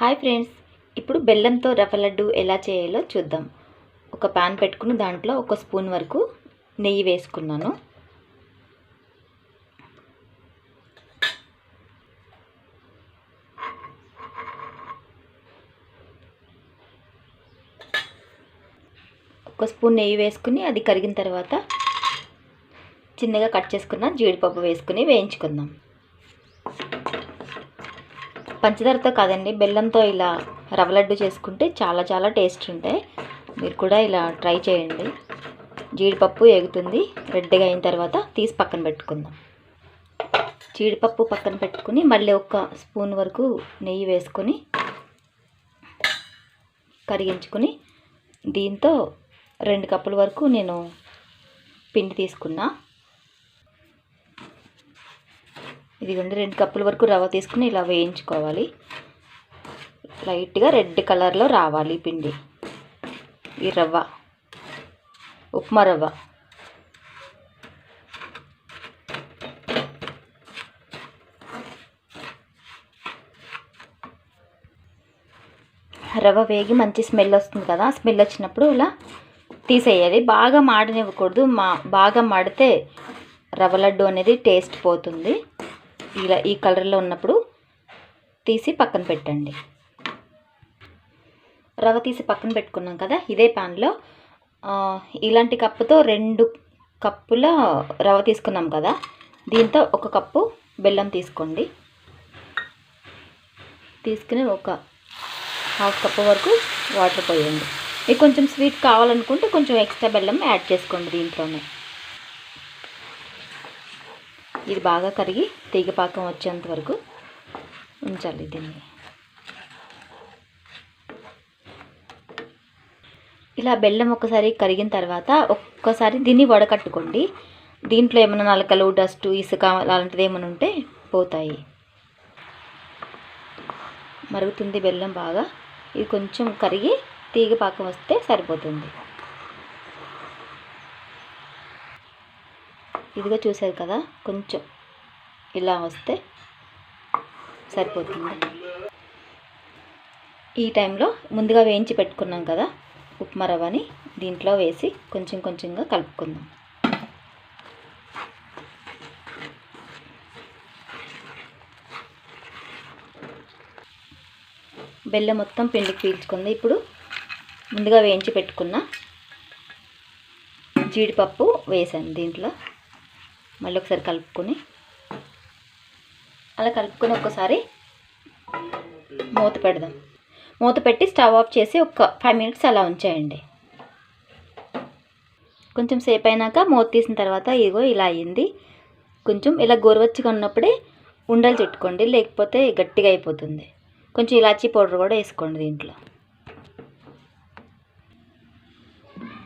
Hi friends, ఇప్పుడు బెల్లంతో రవ్వ లడ్డు ఎలా చేయాలో చూద్దాం. ఒక పాన్ పెట్టుకుని దాంట్లో 1 స్పూన్ వరకు నెయ్యి వేసుకున్నాను. ఒక స్పూన్ నెయ్యి వేసుకుని అది కరిగిన తర్వాత చిన్నగా కట్ చేసుకున్న జీడిపప్పు వేసుకుని వేయించుకుందాం. పంచదారతో కాదండి, బెల్లంతో ఇలా రవ్వ లడ్డు చేసుకుంటే చాలా టేస్ట్ ఉంటాయి. మీరు కూడా ఇలా ట్రై చేయండి. జీడిపప్పు ఎగుతుంది, రెడ్గా అయిన తర్వాత తీసి పక్కన పెట్టుకుందాం. జీడిపప్పు పక్కన పెట్టుకుని మళ్ళీ 1 స్పూన్ వరకు నెయ్యి వేసుకొని కరిగించుకొని దీంతో 2 కప్పుల వరకు నేను పిండి తీసుకున్నా. ఇదిగోండి, 2 కప్పుల వరకు రవ్వ తీసుకుని ఇలా వేయించుకోవాలి. లైట్గా రెడ్ కలర్లో రావాలి పిండి. ఈ రవ్వ ఉప్మా రవ్వ. రవ్వ వేగి మంచి స్మెల్ వస్తుంది కదా, స్మెల్ వచ్చినప్పుడు ఇలా తీసేయాలి. బాగా మాడనివ్వకూడదు. బాగా మాడితే రవ్వ లడ్డు అనేది టేస్ట్ పోతుంది. ఇలా ఈ కలర్లో ఉన్నప్పుడు తీసి పక్కన పెట్టండి. రవ్వ తీసి పక్కన పెట్టుకున్నాం కదా, ఇదే ప్యాన్లో ఇలాంటి కప్పుతో 2 కప్పుల రవ్వ తీసుకున్నాం కదా, దీంతో 1 కప్పు బెల్లం తీసుకోండి. తీసుకుని 1/2 కప్పు వరకు వాటర్ పోయండి. మీకు కొంచెం స్వీట్ కావాలనుకుంటే కొంచెం ఎక్స్ట్రా బెల్లం యాడ్ చేసుకోండి దీంట్లోనే. ఇది బాగా కరిగి తీగపాకం వచ్చేంత వరకు ఉంచాలి దీన్ని. ఇలా బెల్లం ఒకసారి కరిగిన తర్వాత ఒక్కసారి దీన్ని వడకట్టుకోండి. దీంట్లో ఏమైనా నలకలు, డస్ట్, ఇసుక అలాంటిది ఏమైనా ఉంటే పోతాయి. మరుగుతుంది బెల్లం బాగా. ఇది కొంచెం కరిగి తీగపాకం వస్తే సరిపోతుంది. ఇదిగో చూసారు కదా, కొంచెం ఇలా వస్తే సరిపోతుంది. ఈ టైంలో ముందుగా వేయించి పెట్టుకున్నాం కదా ఉప్మా రవ్వని దీంట్లో వేసి కొంచెంగా కలుపుకుందాం. బెల్లం మొత్తం పిండికి పీల్చుకుంది. ఇప్పుడు ముందుగా వేయించి పెట్టుకున్న జీడిపప్పు వేసాను దీంట్లో. మళ్ళీ ఒకసారి కలుపుకొని అలా కలుపుకొని ఒకసారి మూత పెడదాం. మూత పెట్టి స్టవ్ ఆఫ్ చేసి ఒక 5 మినిట్స్ అలా ఉంచేయండి. కొంచెం సేపు అయినాక మూత తీసిన తర్వాత ఇదిగో ఇలా అయ్యింది. కొంచెం ఇలా గోరువెచ్చగా ఉన్నప్పుడే ఉండలు చుట్టుకోండి, లేకపోతే గట్టిగా అయిపోతుంది. కొంచెం ఇలాచీ పౌడర్ కూడా వేసుకోండి దీంట్లో.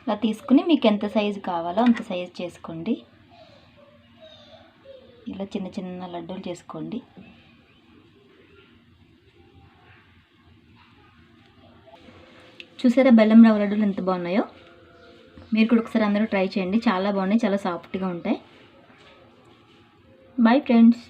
ఇలా తీసుకుని మీకు ఎంత సైజు కావాలో అంత సైజు చేసుకోండి. ఇలా చిన్న లడ్డూలు చేసుకోండి. చూసారా బెల్లం రవ్వ లడ్డూలు ఎంత బాగున్నాయో? మీరు కూడా ఒకసారి అందరూ ట్రై చేయండి. చాలా బాగున్నాయి, చాలా సాఫ్ట్గా ఉంటాయి. Bye friends.